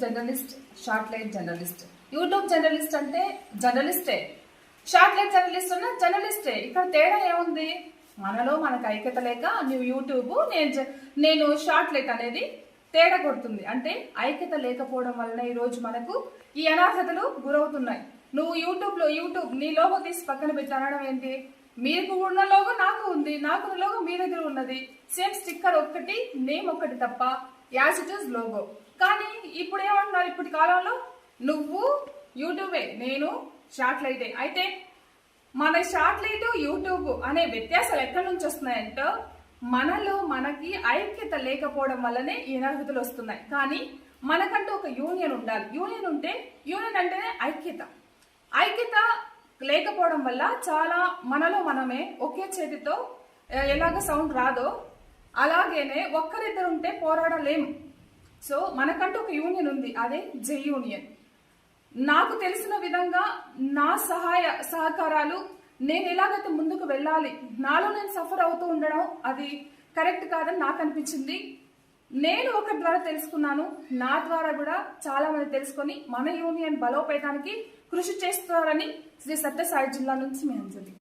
Journalist, short light journalist. YouTube journalist అంటే జర్నలిస్టే, short light journalist అన్న జర్నలిస్టే. ఇక్కడ తేడా ఏముంది? మనలో మనకు ఐక్యత లేక నువ్వు యూట్యూబ్, నేను షార్ట్ లైట్ అనేది తేడా కొడుతుంది. అంటే ఐక్యత లేకపోవడం వలన ఈరోజు మనకు ఈ అనర్హతలు గురవుతున్నాయి. నువ్వు యూట్యూబ్ నీ లోగో తీసి పక్కన పెట్టి అనడం ఏంటి? మీకు ఉన్న లోగో నాకు ఉంది, నాకు లోగో మీ దగ్గర ఉన్నది, సేమ్ స్టిక్కర్ ఒక్కటి, నేమ్ ఒక్కటి తప్ప యాజ్ ఇట్ ఇస్ లోగో. కానీ ఇప్పుడు ఏమంటున్నారు? ఇప్పటి కాలంలో నువ్వు యూట్యూబే, నేను షార్ట్ లైటే. అయితే మన షార్ట్ లైట్ యూట్యూబ్ అనే వ్యత్యాసాలు ఎక్కడి నుంచి వస్తున్నాయంటే మనలో మనకి ఐక్యత లేకపోవడం వల్లనే ఈ అనర్హతలు వస్తున్నాయి. కానీ మనకంటూ ఒక యూనియన్ ఉండాలి. యూనియన్ ఉంటే, యూనియన్ అంటేనే ఐక్యత. ఐక్యత లేకపోవడం వల్ల చాలా మనలో మనమే ఒకే చేతితో ఎలాగ సౌండ్ రాదో అలాగేనే ఒక్కరిద్దరు ఉంటే పోరాడలేము. సో మనకంటూ ఒక యూనియన్ ఉంది, అదే జై యూనియన్. నాకు తెలిసిన విధంగా నా సహకారాలు నేను ఎలాగైతే ముందుకు వెళ్ళాలి, నాలో నేను సఫర్ అవుతూ ఉండడం అది కరెక్ట్ కాదని నాకు అనిపించింది. నేను ఒకరి ద్వారా తెలుసుకున్నాను, నా ద్వారా కూడా చాలా మంది తెలుసుకొని మన యూనియన్ బలోపేతానికి కృషి చేస్తారని శ్రీ సత్యసాయి జిల్లా నుంచి మీ అంజలి.